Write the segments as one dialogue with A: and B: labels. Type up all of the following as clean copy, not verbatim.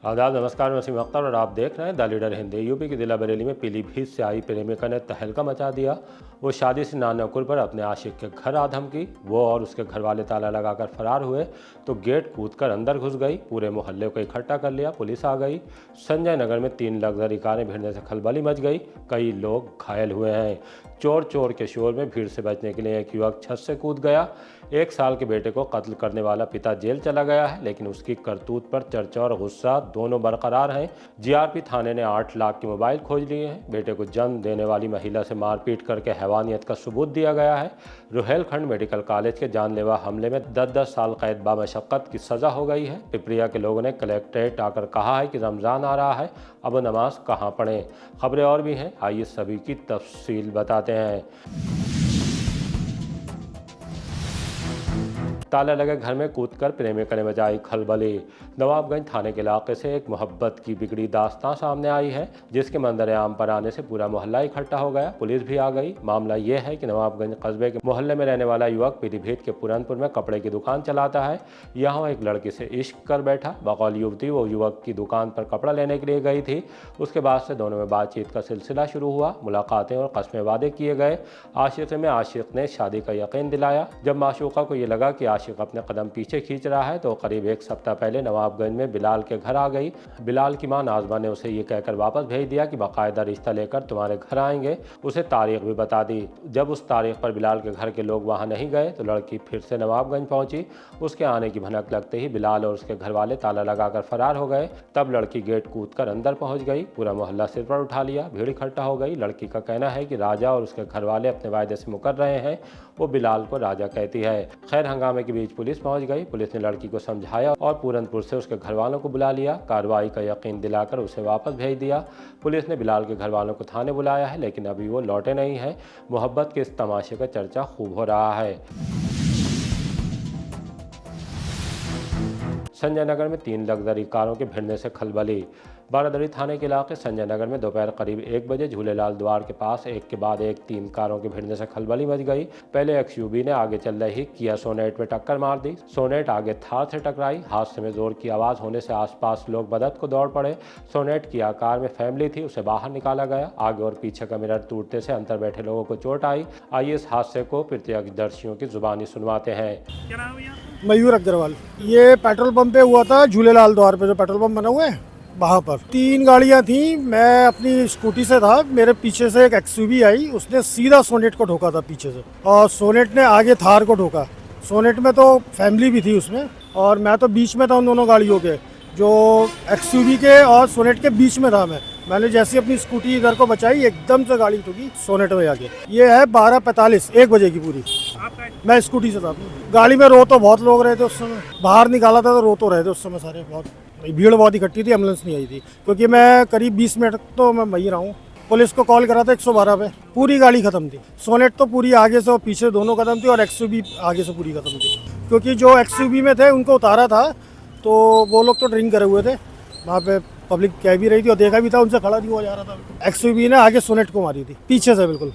A: आदाब, नमस्कार। मैं वसीम अख्तर और आप देख रहे हैं द लीडर हिंदी। यूपी के जिला बरेली में पीलीभीत से आई प्रेमिका ने तहलका मचा दिया। वो शादी से नानकुर पर अपने आशिक के घर आ धमकी। वो और उसके घर वाले ताला लगाकर फरार हुए तो गेट कूदकर अंदर घुस गई। पूरे मोहल्ले को इकट्ठा कर लिया, पुलिस आ गई। संजय नगर में 3 लग्जरी कारें भिड़ने से खलबली मच गई। कई लोग घायल हुए हैं। चोर चोर के शोर में भीड़ से बचने के लिए एक युवक छत से कूद गया। 1 साल के बेटे को कत्ल करने वाला पिता जेल चला गया है, लेकिन उसकी करतूत पर चर्चा और गुस्सा दोनों बरकरार हैं। जीआरपी थाने ने 8 लाख के मोबाइल खोज लिए हैं। बेटे को जन्म देने वाली महिला से मारपीट करके हैवानियत का सबूत दिया गया है। रुहेलखंड मेडिकल कॉलेज के जानलेवा हमले में 10-10 साल कैद बामशक्कत की सज़ा हो गई है। पिपरिया के लोगों ने कलेक्ट्रेट आकर कहा है कि रमज़ान आ रहा है, अब नमाज कहाँ पढ़ें। खबरें और भी हैं, आइए सभी की तफसील बताते हैं। ताला लगे घर में कूदकर प्रेमिका ने मचाई खलबली। नवाबगंज थाने के इलाके से एक मोहब्बत की बिगड़ी दास्तां सामने आई है, जिसके मंजर-ए-आम पर आने से पूरा मोहल्ला इकट्ठा हो गया। पुलिस भी आ गई। मामला ये है कि नवाबगंज कस्बे के मोहल्ले में रहने वाला युवक पीलीभीत के पुरनपुर में कपड़े की दुकान चलाता है। यहाँ एक लड़की से इश्क कर बैठा। बकौल युवती वो युवक की दुकान पर कपड़ा लेने के लिए गई थी। उसके बाद से दोनों में बातचीत का सिलसिला शुरू हुआ। मुलाकातें और कस्में वादे किए गए। आशिक़ में आशिक़ ने शादी का यकीन दिलाया। जब माशूक़ा को ये लगा कि आशिक़ अपने कदम पीछे खींच रहा है तो करीब 1 सप्ताह पहले नवाबगंज में बिलाल के घर आ गई। बिलाल की मां नाजमा ने उसे ये कहकर वापस भेज दिया कि बाकायदा रिश्ता लेकर तुम्हारे घर आएंगे। उसे तारीख भी बता दी। जब उस तारीख पर बिलाल के घर के लोग वहां नहीं गए तो लड़की फिर से नवाबगंज पहुंची। उसके आने की भनक लगते ही बिलाल और उसके घर वाले ताला लगाकर फरार हो गए। तब लड़की गेट कूदकर अंदर पहुंच गई। पूरा मोहल्ला सिर पर उठा लिया, भीड़ इकट्ठा हो गई। लड़की का कहना है कि राजा और उसके घर वाले अपने वायदे से मुकर रहे हैं। वो बिलाल को राजा कहती है। खैर, हंगामे के बीच पुलिस पहुंच गई। पुलिस ने लड़की को समझाया और पूरनपुर से उसके घर वालों को बुला लिया। कार्रवाई का यकीन दिलाकर उसे वापस भेज दिया। पुलिस ने बिलाल के घर वालों को थाने बुलाया है, लेकिन अभी वो लौटे नहीं हैं। मोहब्बत के इस तमाशे का चर्चा खूब हो रहा है। संजय नगर में 3 लग्जरी कारों के भिड़ने से खलबली। बारादरी थाने के इलाके संजय नगर में दोपहर करीब 1 बजे झूलेलाल द्वार के पास एक के बाद एक 3 कारों के भिड़ने से खलबली मच गई। पहले एक्सयूवी ने आगे चल रही किया सोनेट में टक्कर मार दी। सोनेट आगे थार से टकराई। हादसे में जोर की आवाज़ होने से आसपास लोग मदद को दौड़ पड़े। सोनेट की आकार में फैमिली थी, उसे बाहर निकाला गया। आगे और पीछे का मिरर टूटने से अंदर बैठे लोगों को चोट आई। आइए इस हादसे को प्रत्यक्षदर्शियों की जुबानी सुनवाते हैं।
B: क्या नाम है यहाँ?
C: मयूर अग्रवाल। ये पेट्रोल पंप पे हुआ था, झूलेलाल द्वार पे जो पेट्रोल पंप बना हुआ है वहाँ पर 3 गाड़ियाँ थी। मैं अपनी स्कूटी से था, मेरे पीछे से एक एक्सयूवी आई, उसने सीधा सोनेट को ठोका था पीछे से और सोनेट ने आगे थार को ठोका। सोनेट में तो फैमिली भी थी उसमें और मैं तो बीच में था उन दोनों गाड़ियों के, जो एक्सयूवी के और सोनेट के बीच में था। मैंने जैसे अपनी स्कूटी इधर को बचाई, एकदम से गाड़ी ठोकी सोनेट में आके। ये है 12:45 1 बजे की पूरी। मैं स्कूटी से था। गाड़ी में रो तो बहुत लोग रहे थे उस समय, बाहर निकाला था तो रो तो रहे थे उस समय सारे। बहुत भीड़ बहुत इकट्ठी थी, एम्बुलेंस नहीं आई थी क्योंकि मैं करीब 20 मिनट तो मैं वहीं रहा हूँ। पुलिस को कॉल करा था 112 पे। पूरी गाड़ी खत्म थी। सोनेट तो पूरी आगे से और पीछे दोनों खत्म थी और एक्सयूवी आगे से पूरी खत्म थी, क्योंकि जो एक्सयूवी में थे उनको उतारा था तो वो लोग तो ड्रिंक करे हुए थे। वहाँ पे पब्लिक कह भी रही थी और देखा भी था, उनसे खड़ा नहीं हुआ जा रहा था। एक्सयूवी ने आगे सोनेट को मारी थी पीछे से बिल्कुल।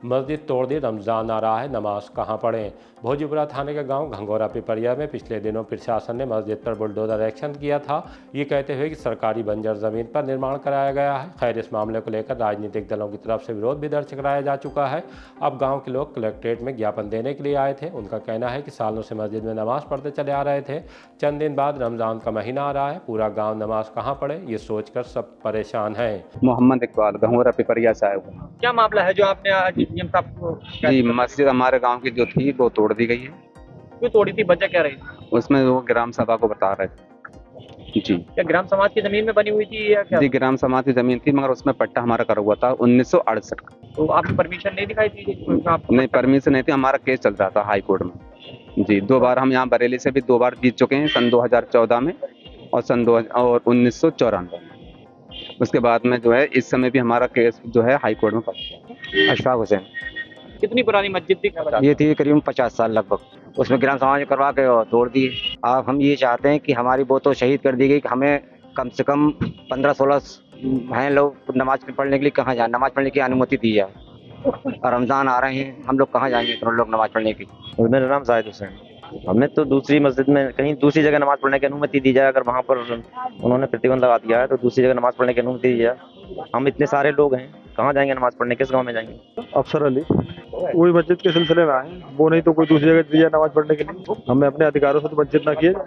A: मस्जिद तोड़ दी, रमज़ान आ रहा है, नमाज कहाँ पढ़ें। भोजीपुरा थाने के गांव घंगोरा पिपरिया में पिछले दिनों प्रशासन ने मस्जिद पर बुलडोजर एक्शन किया था, ये कहते हुए कि सरकारी बंजर ज़मीन पर निर्माण कराया गया है। खैर, इस मामले को लेकर राजनीतिक दलों की तरफ से विरोध भी दर्ज कराया जा चुका है। अब गाँव के लोग कलेक्ट्रेट में ज्ञापन देने के लिए आए थे। उनका कहना है कि सालों से मस्जिद में नमाज पढ़ते चले आ रहे थे। चंद दिन बाद रमज़ान का महीना आ रहा है, पूरा गाँव नमाज कहाँ पढ़े ये सोच कर सब परेशान है।
D: मोहम्मद इकबाल, घंगोरा पिपरिया से आए हुए।
B: क्या मामला है जो आपने आज नियम प्राप्त
D: जी, मस्जिद हमारे गांव की जो थी वो तोड़ दी गई है।
B: क्यों तोड़ी थी, वजह क्या रही?
D: उसमें वो ग्राम सभा को बता रहे थे। जी,
B: क्या ग्राम समाज की जमीन में बनी हुई थी या क्या?
D: जी ग्राम समाज की जमीन थी, मगर उसमें पट्टा हमारा करा हुआ था 1968 का।
B: तो आपने परमिशन नहीं दिखाई थी?
D: नहीं, परमिशन नहीं थी। हमारा केस चल रहा था हाई कोर्ट में। जी, 2 बार हम यहाँ बरेली से भी 2 बार जीत चुके हैं, सन 2014 में और सन 1994 में। उसके बाद में जो है इस समय भी हमारा केस जो है हाई कोर्ट में पड़ा।
E: अशफाक हुसैन।
B: कितनी पुरानी मस्जिद थी?
E: ये थी करीब 50 साल लगभग। उसमें ग्राम समाज करवा के और तोड़ दिए। अब हम ये चाहते हैं कि हमारी वो तो शहीद कर दी गई, कि हमें कम से कम 15-16 हैं लोग नमाज पढ़ने के लिए कहाँ जाए, नमाज पढ़ने की अनुमति दी जाए। और रमज़ान आ रहे हैं, हम लोग कहाँ जाएंगे इतने लोग नमाज पढ़ने की।
F: मेरा नाम जाहिद हुसैन। हमें तो दूसरी मस्जिद में कहीं दूसरी जगह नमाज पढ़ने की अनुमति दी जाए। अगर वहाँ पर उन्होंने प्रतिबंध लगा दिया है तो दूसरी जगह नमाज पढ़ने की अनुमति दी जाए। हम इतने सारे लोग हैं, कहाँ जाएंगे नमाज पढ़ने, किस गांव में जाएंगे?
G: अफसर अली वही मस्जिद के सिलसिले में आए, वो नहीं तो कोई दूसरी जगह दी जाए नमाज पढ़ने के लिए। हमें अपने अधिकारों से तो वंचित ना किए जाए।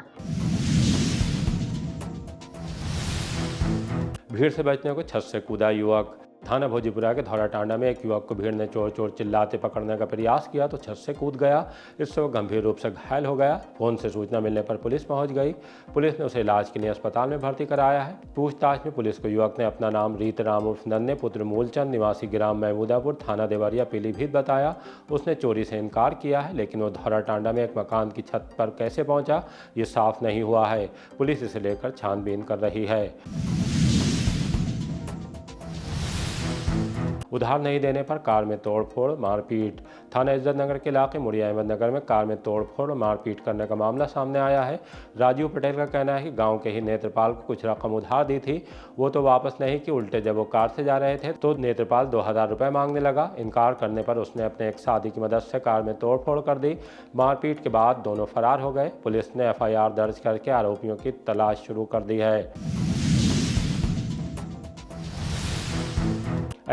A: भीड़ से बचने को छत से कूदा युवक। थाना भोजीपुरा के धौरा टांडा में एक युवक को भीड़ ने चोर चोर चिल्लाते पकड़ने का प्रयास किया तो छत से कूद गया। इससे वो गंभीर रूप से घायल हो गया। फोन से सूचना मिलने पर पुलिस पहुंच गई। पुलिस ने उसे इलाज के लिए अस्पताल में भर्ती कराया है। पूछताछ में पुलिस को युवक ने अपना नाम रीत राम उर्फ नन्हे पुत्र मूलचंद निवासी ग्राम महमूदापुर थाना देवरिया पीलीभीत बताया। उसने चोरी से इनकार किया है, लेकिन वो धौरा टांडा में एक मकान की छत पर कैसे पहुंचा ये साफ नहीं हुआ है। पुलिस इसे लेकर छानबीन कर रही है। उधार नहीं देने पर कार में तोड़फोड़ मारपीट। थाना इज्जत नगर के इलाके मुड़िया अहमद नगर में कार में तोड़फोड़ और मारपीट करने का मामला सामने आया है। राजीव पटेल का कहना है कि गांव के ही नेत्रपाल को कुछ रकम उधार दी थी, वो तो वापस नहीं की, उल्टे जब वो कार से जा रहे थे तो नेत्रपाल 2000 रुपये मांगने लगा। इनकार करने पर उसने अपने एक साथी की मदद से कार में तोड़फोड़ कर दी। मारपीट के बाद दोनों फरार हो गए। पुलिस ने FIR दर्ज करके आरोपियों की तलाश शुरू कर दी है।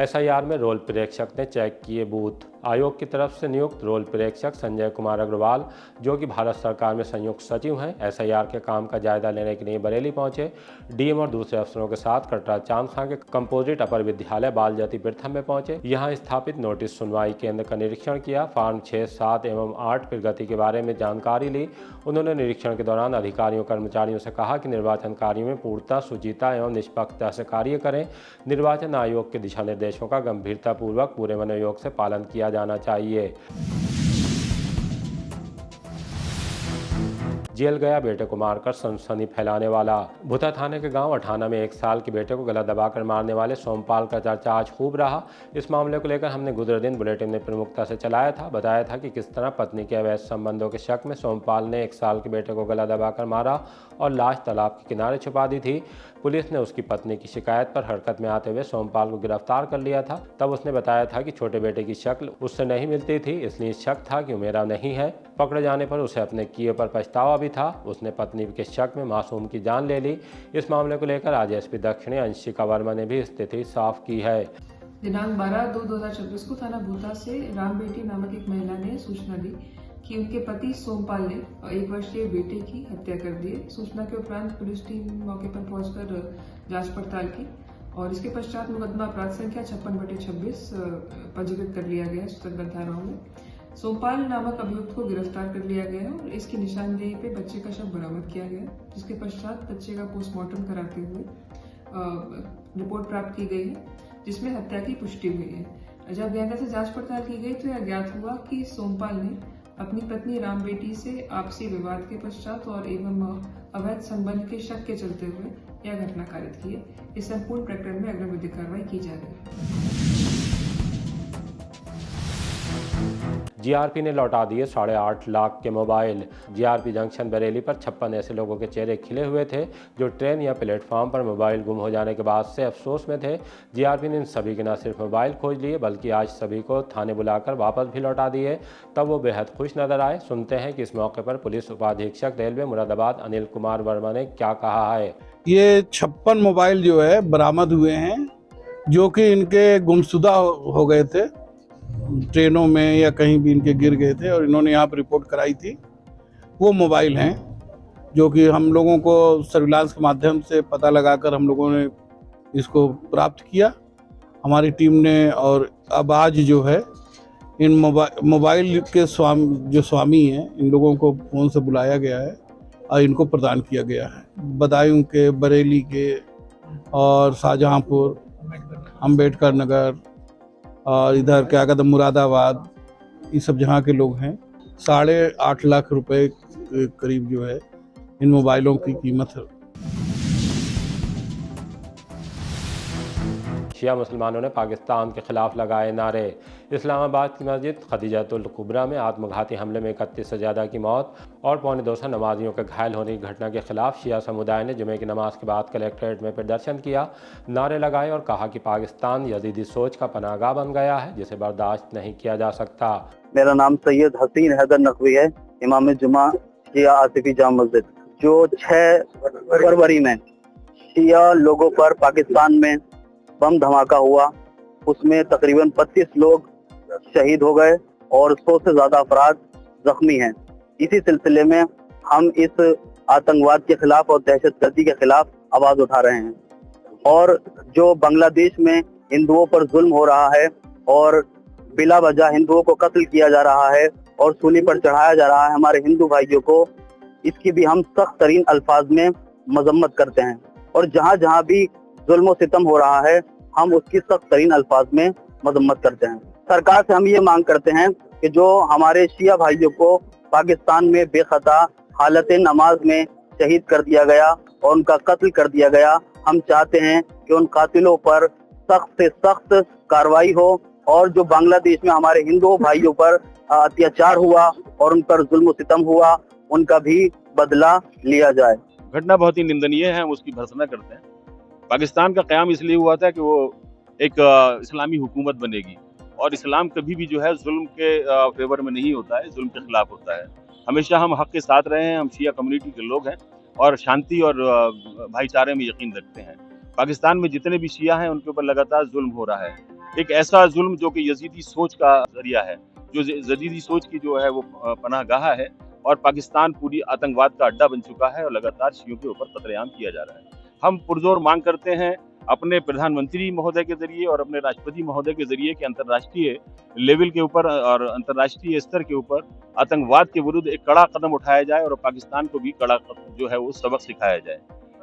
A: SIR में रोल प्रेक्षक ने चेक किए बूथ। आयोग की तरफ से नियुक्त रोल प्रेक्षक संजय कुमार अग्रवाल, जो कि भारत सरकार में संयुक्त सचिव हैं, SIR के काम का जायजा लेने के लिए बरेली पहुंचे। DM और दूसरे अफसरों के साथ कटरा चांद खां के कंपोजिट अपर विद्यालय बाल ज्योति प्रथम में पहुंचे। यहां स्थापित नोटिस सुनवाई केंद्र का निरीक्षण किया। फॉर्म 6, 7 एवं 8 प्रगति के बारे में जानकारी ली। उन्होंने निरीक्षण के दौरान अधिकारियों कर्मचारियों से कहा कि निर्वाचन कार्यों में पूर्णता, शुचिता एवं निष्पक्षता से कार्य करें। निर्वाचन आयोग के दिशा निर्देशों का गंभीरतापूर्वक पूरे मनोयोग से पालन किया जाना चाहिए। जेल गया बेटे को मारकर सनसनी फैलाने वाला। भुता थाने के गांव अठाना में 1 साल के बेटे को गला दबाकर मारने वाले सोमपाल का चर्चा आज खूब रहा। इस मामले को लेकर हमने गुजरे दिन बुलेटिन में प्रमुखता से चलाया था। बताया था कि किस तरह पत्नी के अवैध संबंधों के शक में सोमपाल ने 1 साल के बेटे को गला दबाकर मारा और लाश तालाब के किनारे छुपा दी थी। पुलिस ने उसकी पत्नी की शिकायत पर हरकत में आते हुए सोमपाल को गिरफ्तार कर लिया था। तब उसने बताया था कि छोटे बेटे की शक्ल उससे नहीं मिलती थी, इसलिए शक था कि वो मेरा नहीं है। पकड़े जाने पर उसे अपने किए पर पछतावा भी था। उसने पत्नी के शक में मासूम की जान ले ली। इस मामले को लेकर आज SP दक्षिणी अंशिका वर्मा ने भी स्थिति साफ की है।
H: दिनांक 12/2/2026 को थाना भूता से राम बेटी नामक एक महिला ने सूचना दी कि उनके पति सोमपाल ने 1 वर्षीय बेटे की हत्या कर दी है। सूचना के उपरांत पुलिस टीम मौके पर पहुंचकर जांच पड़ताल की और इसके पश्चात मुकदमा अपराध संख्या 56/26 पंजीकृत कर लिया गया सुतंत्र धाराओं में। सोमपाल नामक अभियुक्त को गिरफ्तार कर लिया गया और इसकी निशानदेही पे बच्चे का शव बरामद किया गया, जिसके पश्चात बच्चे का पोस्टमार्टम कराते हुए रिपोर्ट प्राप्त की गई है, जिसमें हत्या की पुष्टि हुई है। जब गहनता से जांच पड़ताल की गई तो यह ज्ञात हुआ कि सोमपाल ने अपनी पत्नी राम बेटी से आपसी विवाद के पश्चात और एवं अवैध संबंध के शक के चलते हुए यह घटना कारित की है। इस संपूर्ण प्रकरण में अग्रिम विधिक कार्रवाई की जा रही है।
A: GRP ने लौटा दिए 8.5 लाख के मोबाइल। GRP जंक्शन बरेली पर 56 ऐसे लोगों के चेहरे खिले हुए थे जो ट्रेन या प्लेटफॉर्म पर मोबाइल गुम हो जाने के बाद से अफसोस में थे। GRP ने इन सभी के न सिर्फ मोबाइल खोज लिए बल्कि आज सभी को थाने बुलाकर वापस भी लौटा दिए। तब वो बेहद खुश नजर आए। सुनते हैं कि इस मौके पर पुलिस उपाधीक्षक रेलवे मुरादाबाद अनिल कुमार वर्मा ने क्या कहा है।
I: ये 56 मोबाइल जो है बरामद हुए हैं, जो कि इनके गुमशुदा हो गए थे, ट्रेनों में या कहीं भी इनके गिर गए थे और इन्होंने यहाँ पर रिपोर्ट कराई थी। वो मोबाइल हैं जो कि हम लोगों को सर्विलांस के माध्यम से पता लगाकर हम लोगों ने इसको प्राप्त किया हमारी टीम ने। और अब आज जो है इन मोबाइल के स्वामी हैं, इन लोगों को फ़ोन से बुलाया गया है और इनको प्रदान किया गया है। बदायूं के, बरेली के और शाहजहांपुर, अम्बेडकर नगर और इधर क्या कहते हैं मुरादाबाद, ये सब जहाँ के लोग हैं। 8.5 लाख रुपए के करीब जो है इन मोबाइलों की कीमत है।
A: शिया मुसलमानों ने पाकिस्तान के खिलाफ लगाए नारे। इस्लामाबाद की मस्जिद खदीजतुल कुबरा में आत्मघाती हमले में 31 से ज़्यादा की मौत और 250 नमाजियों के घायल होने की घटना के खिलाफ शिया समुदाय ने जुमे की नमाज के बाद कलेक्ट्रेट में प्रदर्शन किया, नारे लगाए और कहा कि पाकिस्तान यजीदी सोच का पनाहगाह बन गया है जिसे बर्दाश्त नहीं किया जा सकता।
J: मेरा नाम सैयद हसीन हैदर नकवी है। इमाम जुमा शिया आसिफी जाम मस्जिद, जो 6 फरवरी में शिया लोगों पर पाकिस्तान में बम धमाका हुआ, उसमें तकरीबन 25 लोग शहीद हो गए और 100 से ज्यादा अफराद जख्मी हैं। इसी सिलसिले में हम इस आतंकवाद के खिलाफ और दहशतगर्दी के खिलाफ आवाज उठा रहे हैं। और जो बांग्लादेश में हिंदुओं पर जुल्म हो रहा है और बिला वजह हिंदुओं को कत्ल किया जा रहा है और सूली पर चढ़ाया जा रहा है हमारे हिंदू भाइयों को, इसकी भी हम सख्त तरीन अल्फाज में मजम्मत करते हैं। और जहाँ जहाँ भी जुल्म और सितम हो रहा है हम उसकी सख्त तरीन अल्फाज में मजम्मत करते हैं। सरकार से हम ये मांग करते हैं कि जो हमारे शिया भाइयों को पाकिस्तान में बेखता हालत नमाज में शहीद कर दिया गया और उनका कत्ल कर दिया गया, हम चाहते हैं कि उन कातिलों पर सख्त से सख्त कार्रवाई हो और जो बांग्लादेश में हमारे हिंदू भाइयों पर अत्याचार हुआ और उन पर जुल्म सितम हुआ, उनका भी बदला लिया जाए।
K: घटना बहुत ही निंदनीय है, हम उसकी भर्त्सना करते हैं। पाकिस्तान का क़याम इसलिए हुआ था कि वो एक इस्लामी हुकूमत बनेगी और इस्लाम कभी भी जो है जुल्म के फेवर में नहीं होता है, जुल्म के खिलाफ होता है। हमेशा हम हक के साथ रहे हैं, हम शिया कम्युनिटी के लोग हैं और शांति और भाईचारे में यकीन रखते हैं। पाकिस्तान में जितने भी शिया हैं उनके ऊपर लगातार जुल्म हो रहा है, एक ऐसा जुल्म जो कि यजीदी सोच का जरिया है, जो यजीदी सोच की जो है वो पनाहगाह है और पाकिस्तान पूरी आतंकवाद का अड्डा बन चुका है और लगातार शियों के ऊपर कत्लेआम किया जा रहा है। हम पुरजोर मांग करते हैं अपने प्रधानमंत्री महोदय के जरिए और अपने राष्ट्रपति महोदय के जरिए कि अंतर्राष्ट्रीय लेवल के ऊपर और अंतर्राष्ट्रीय स्तर के ऊपर आतंकवाद के विरुद्ध एक कड़ा कदम उठाया जाए और पाकिस्तान को भी कड़ा जो है वो सबक सिखाया जाए।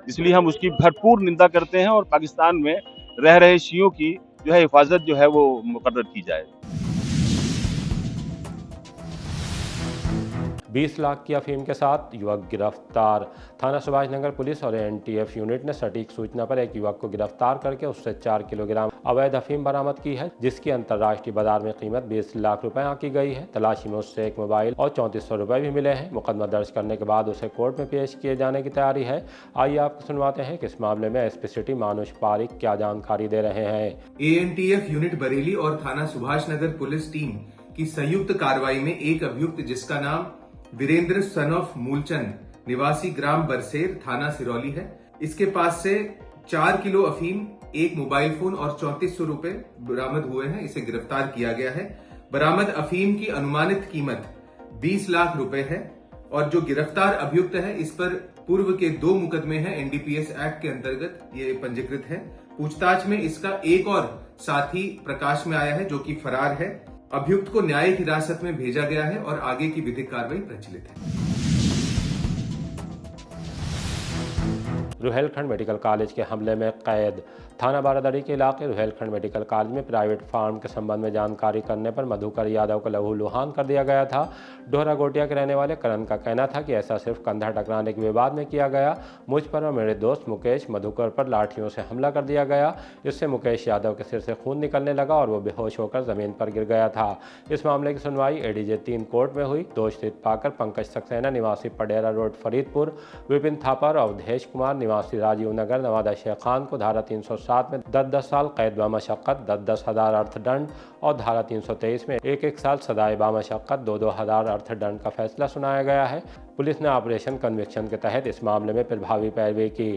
K: इसलिए हम उसकी भरपूर निंदा करते हैं और पाकिस्तान में रह रहे शियों की जो है हिफाजत जो है वो मुकर्रर की जाए।
A: 20 लाख की अफीम के साथ युवक गिरफ्तार। थाना सुभाष नगर पुलिस और एनटीएफ यूनिट ने सटीक सूचना पर एक युवक को गिरफ्तार करके उससे 4 किलोग्राम अवैध अफीम बरामद की है, जिसकी अंतर्राष्ट्रीय बाजार में कीमत 20 लाख रुपए आंकी गई है। तलाशी में उससे एक मोबाइल और 3400 रुपए भी मिले हैं। मुकदमा दर्ज करने के बाद उसे कोर्ट में पेश किए जाने की तैयारी है। आइए आपको सुनवाते हैं कि इस मामले में एसपी सिटी मानुष पारिक क्या जानकारी दे रहे हैं।
L: एएनटीएफ यूनिट बरेली और थाना सुभाष नगर पुलिस टीम की संयुक्त कार्रवाई में एक अभियुक्त जिसका नाम वीरेंद्र सन ऑफ मूलचंद निवासी ग्राम बरसेर थाना सिरौली है, इसके पास से 4 किलो अफीम, एक मोबाइल फोन और 3400 रुपए बरामद हुए हैं। इसे गिरफ्तार किया गया है। बरामद अफीम की अनुमानित कीमत 20 लाख रुपए है और जो गिरफ्तार अभियुक्त है इस पर पूर्व के 2 मुकदमे हैं, एनडीपीएस एक्ट के अंतर्गत ये पंजीकृत है। पूछताछ में इसका एक और साथी प्रकाश में आया है जो कि फरार है। अभियुक्त को न्यायिक हिरासत में भेजा गया है और आगे की विधिक कार्रवाई प्रचलित है।
A: रुहेलखंड मेडिकल कॉलेज के हमले में कैद। थाना बारादरी के इलाके रुहेलखंड मेडिकल कॉलेज में प्राइवेट फार्म के संबंध में जानकारी करने पर मधुकर यादव को लहूलुहान कर दिया गया था। डोहरा गोटिया के रहने वाले करण का कहना था कि ऐसा सिर्फ कंधा टकराने के विवाद में किया गया। मुझ पर और मेरे दोस्त मुकेश मधुकर पर लाठियों से हमला कर दिया गया। इससे मुकेश यादव के सिर से खून निकलने लगा और वो बेहोश होकर जमीन पर गिर गया था। इस मामले की सुनवाई एडीजे 3 कोर्ट में हुई। दोषित पाकर पंकज सक्सेना निवासी पडेरा रोड फरीदपुर, विपिन थापर और अवधेश कुमार निवासी राजीव नगर नवादा शेख खान को धारा 307 में 10-10 साल कैद बामशक्कत 10-10 हज़ार अर्थदंड और धारा 323 में 1-1 साल सदाए बामशक्कत 2-2 हज़ार अर्थदंड का फैसला सुनाया गया है। पुलिस ने ऑपरेशन कन्विक्शन के तहत इस मामले में प्रभावी पैरवी की।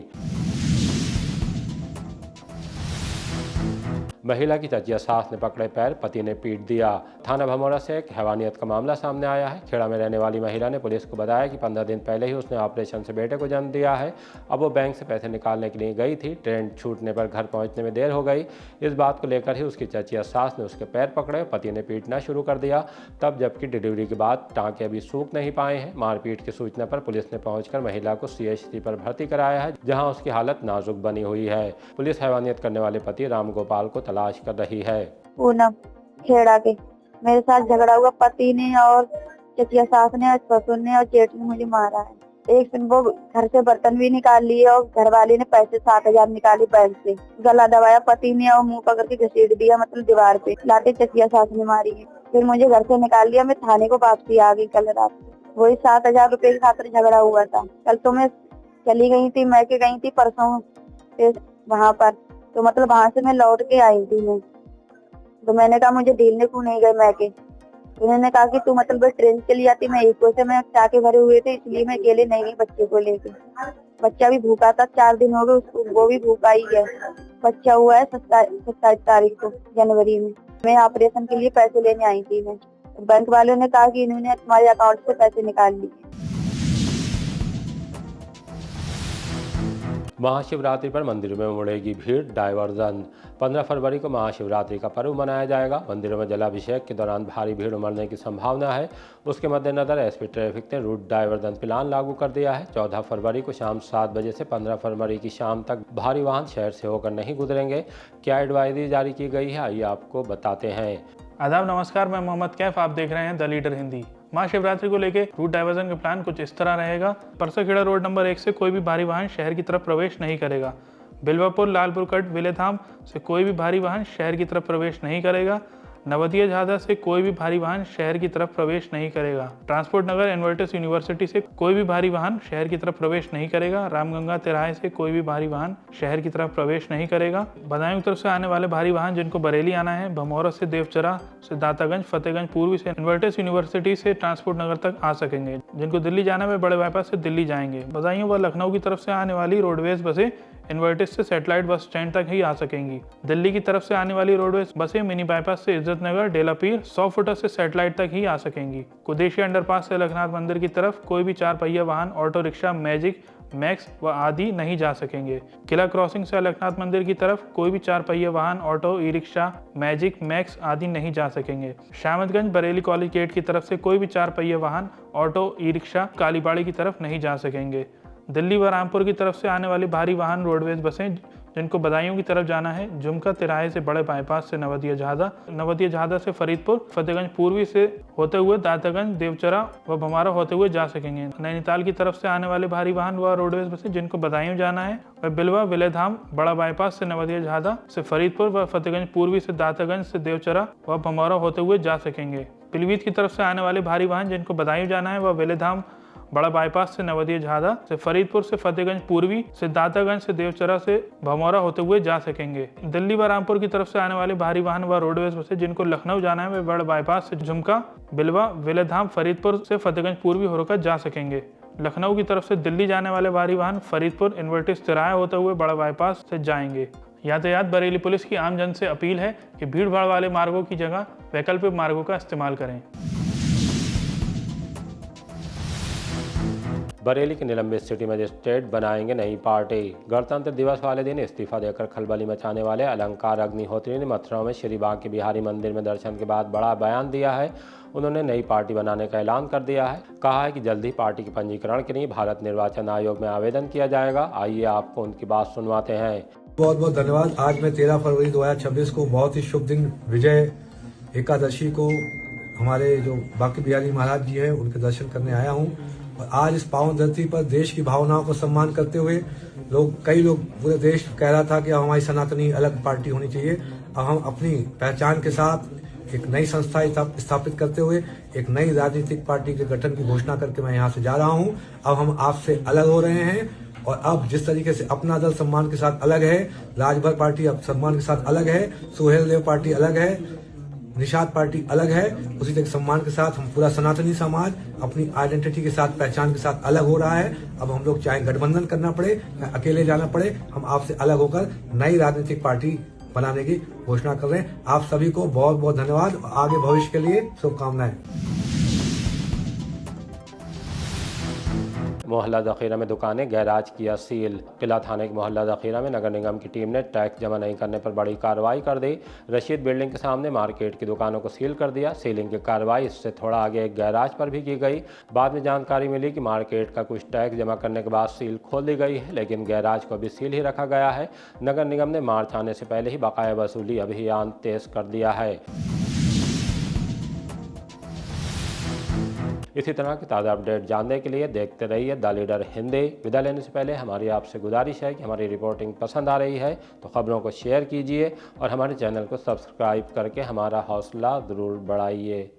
A: महिला की चचिया सास ने पकड़े पैर, पति ने पीट दिया। थाना भमोरा से एक हैवानियत का मामला सामने आया है। खेड़ा में रहने वाली महिला ने पुलिस को बताया कि 15 दिन पहले ही उसने ऑपरेशन से बेटे को जन्म दिया है। अब वो बैंक से पैसे निकालने के लिए गई थी। ट्रेन छूटने पर घर पहुंचने में देर हो गई। इस बात को लेकर ही उसकी चचिया सास ने उसके पैर पकड़े, पति ने पीटना शुरू कर दिया। तब जबकि डिलीवरी के बाद टाँके अभी सूख नहीं पाए हैं। मारपीट की सूचना पर पुलिस ने पहुंचकर महिला को CHC पर भर्ती कराया है, जहाँ उसकी हालत नाजुक बनी हुई है। पुलिस हैवानियत करने वाले पति राम गोपाल को तलाश कर रही है।
M: पूनम खेड़ा के मेरे साथ झगड़ा हुआ, पति ने और चचिया सास ने और ससुर ने और जेठ ने मुझे मारा है। एक दिन वो घर से बर्तन भी निकाल लिए और घर वाले ने पैसे 7,000 निकाले बैंक से। गला दबाया पति ने और मुंह पकड़ के घसीट दिया, मतलब दीवार पे। लाते चचिया सास ने मारी है। फिर मुझे घर से निकाल लिया। मैं थाने को वापसी आ गई कल रात। वही 7,000 रुपए की खातिर झगड़ा हुआ था। कल तो मैं चली गई थी, मैके गई थी परसों से वहाँ पर, तो मतलब वहाँ से मैं लौट के आई थी मैं। तो मैंने कहा मुझे ढीलने क्यों नहीं गए मैके, उन्होंने कहा कि तू मतलब ट्रेन चली जाती, मैं इको से मैं टाके भरे हुए थे इसलिए मैं अकेले नहीं गई बच्चे को लेके। बच्चा भी भूखा था, 4 दिन हो गए उसको, वो भी भूखा ही है। बच्चा हुआ है 27 तारीख को जनवरी में। मैं ऑपरेशन के लिए पैसे लेने आई थी। मैं बैंक वालों ने कहा कि इन्होंने तुम्हारे अकाउंट से पैसे निकाल लिए।
A: महाशिवरात्रि पर मंदिरों में उमड़ेगी भीड़, डायवर्जन। 15 फरवरी को महाशिवरात्रि का पर्व मनाया जाएगा। मंदिरों में जलाभिषेक के दौरान भारी भीड़ उमड़ने की संभावना है। उसके मद्देनजर एसपी ट्रैफिक ने रूट डायवर्जन प्लान लागू कर दिया है। 14 फरवरी को शाम 7 बजे से 15 फरवरी की शाम तक भारी वाहन शहर से होकर नहीं गुजरेंगे। क्या एडवाइजरी जारी की गई है, आइए आपको बताते हैं।
N: आदाब, नमस्कार, मैं मोहम्मद कैफ, आप देख रहे हैं द लीडर हिंदी। महाशिवरात्रि को लेकर रूट डाइवर्जन का प्लान कुछ इस तरह रहेगा। परसाखेड़ा रोड नंबर 1 से कोई भी भारी वाहन शहर की तरफ प्रवेश नहीं करेगा। बिलवापुर, लालपुर कट, विलेधाम से कोई भी भारी वाहन शहर की तरफ प्रवेश नहीं करेगा। नवदिया झादा से कोई भी भारी वाहन शहर की तरफ प्रवेश नहीं करेगा। ट्रांसपोर्ट नगर इन्वर्टस यूनिवर्सिटी से कोई भी भारी वाहन शहर की तरफ प्रवेश नहीं करेगा। रामगंगा तिराहे से कोई भी भारी वाहन शहर की तरफ प्रवेश नहीं करेगा। बदायूं की तरफ से आने वाले भारी वाहन जिनको बरेली आना है, भमौरा से देवचरा से दातागंज, फतेहगंज पूर्वी से इन्वर्टस यूनिवर्सिटी से ट्रांसपोर्ट नगर तक आ सकेंगे। जिनको दिल्ली जाना है बड़े बाईपास से दिल्ली जाएंगे। बदायूं व लखनऊ की तरफ से आने वाली रोडवेज बसें इन्वर्टिस से सैटेलाइट बस स्टैंड तक ही आ सकेंगी। दिल्ली की तरफ से आने वाली रोडवेज बसें मिनी बाईपास से इज्जत नगर, डेलापीर, 100 फुटर से सैटेलाइट तक ही आ सकेंगी। कुदेशी अंडरपास से लखनाथ मंदिर की तरफ कोई भी 4 पहिया वाहन, ऑटो रिक्शा, मैजिक, मैक्स व आदि नहीं जा सकेंगे। किला क्रॉसिंग से अलकनाथ मंदिर की तरफ कोई भी 4 पहिया वाहन, auto, e rickshaw, magic, max आदि नहीं जा सकेंगे। शामतगंज बरेली कॉलेज गेट की तरफ से कोई भी 4 पहिया वाहन, ऑटो, ई रिक्शा कालीबाड़ी की तरफ नहीं जा सकेंगे। दिल्ली व रामपुर की तरफ से आने वाली भारी वाहन रोडवेज बसें जिनको बदायूं की तरफ जाना है, झुमका तिराहे से बड़े बाईपास से नवदिया झादा से फरीदपुर, फतेहगंज पूर्वी से होते हुए दातागंज, देवचरा व भमारा होते हुए जा सकेंगे। नैनीताल की तरफ से आने वाले भारी वाहन व रोडवेज बसें जिनको बदायूं जाना है वह बिलवा, विलेधाम, बड़ा बाईपास से नवदिया झादा से फरीदपुर व फतेहगंज पूर्वी से दातागंज से देवचरा व भमौरा होते हुए जा सकेंगे। पीलीभीत की तरफ से आने वाले भारी वाहन जिनको बदायूं जाना है वह विलेधाम, बड़ा बाईपास से नवदिया झादा से फरीदपुर से फतेहगंज पूर्वी से दातागंज से देवचरा से भमौरा होते हुए जा सकेंगे। दिल्ली व रामपुर की तरफ से आने वाले भारी वाहन व रोडवेज बसें जिनको लखनऊ जाना है वे बड़ा बाईपास से झुमका, बिलवा, विलेधाम, फरीदपुर से फतेहगंज पूर्वी होकर जा सकेंगे। लखनऊ की तरफ से दिल्ली जाने वाले भारी वाहन फरीदपुर, इन्वर्टिस तिराहे होते हुए बड़ा बाईपास से जाएंगे। यातायात बरेली पुलिस की आम जन से अपील है कि भीड़ भाड़ वाले मार्गों की जगह वैकल्पिक मार्गों का इस्तेमाल करें।
A: बरेली के निलंबित सिटी मजिस्ट्रेट बनाएंगे नई पार्टी। गणतंत्र दिवस वाले दिन इस्तीफा देकर खलबली मचाने वाले अलंकार अग्निहोत्री ने मथुरा में श्री बांके बिहारी मंदिर में दर्शन के बाद बड़ा बयान दिया है। उन्होंने नई पार्टी बनाने का ऐलान कर दिया है। कहा है कि जल्द ही पार्टी के पंजीकरण के लिए भारत निर्वाचन आयोग में आवेदन किया जाएगा। आइए आपको उनकी बात सुनवाते हैं।
O: बहुत बहुत धन्यवाद। आज मैं 13 फरवरी 2026 को बहुत ही शुभ दिन विजय एकादशी को हमारे जो बांके बिहारी महाराज जी हैं उनके दर्शन करने आया हूँ। और आज इस पावन धरती पर देश की भावनाओं को सम्मान करते हुए कई लोग पूरे देश कह रहा था कि अब हमारी सनातनी अलग पार्टी होनी चाहिए। अब हम अपनी पहचान के साथ एक नई संस्था स्थापित करते हुए एक नई राजनीतिक पार्टी के गठन की घोषणा करके मैं यहाँ से जा रहा हूँ। अब हम आपसे अलग हो रहे हैं और अब जिस तरीके से अपना दल सम्मान के साथ अलग है, राजभर पार्टी अब सम्मान के साथ अलग है, सुहेल देव पार्टी अलग है, निषाद पार्टी अलग है, उसी तरह सम्मान के साथ हम पूरा सनातनी समाज अपनी आइडेंटिटी के साथ, पहचान के साथ अलग हो रहा है। अब हम लोग चाहे गठबंधन करना पड़े या अकेले जाना पड़े, हम आपसे अलग होकर नई राजनीतिक पार्टी बनाने की घोषणा कर रहे हैं। आप सभी को बहुत बहुत धन्यवाद। आगे भविष्य के लिए शुभकामनाएं।
A: मोहल्ला ज़ख़ीरा में दुकानें, गैराज किया सील। किला थाने के मोहल्ला ज़ख़ीरा में नगर निगम की टीम ने टैक्स जमा नहीं करने पर बड़ी कार्रवाई कर दी। रशीद बिल्डिंग के सामने मार्केट की दुकानों को सील कर दिया। सीलिंग की कार्रवाई इससे थोड़ा आगे एक गैराज पर भी की गई। बाद में जानकारी मिली कि मार्केट का कुछ टैक्स जमा करने के बाद सील खोल दी गई है, लेकिन गैराज को भी सील ही रखा गया है। नगर निगम ने मार्च आने से पहले ही बकाया वसूली अभियान तेज कर दिया है। इसी तरह की ताज़ा अपडेट जानने के लिए देखते रहिए द लीडर हिंदी। विदा लेने से पहले हमारी आपसे गुजारिश है कि हमारी रिपोर्टिंग पसंद आ रही है तो खबरों को शेयर कीजिए और हमारे चैनल को सब्सक्राइब करके हमारा हौसला ज़रूर बढ़ाइए।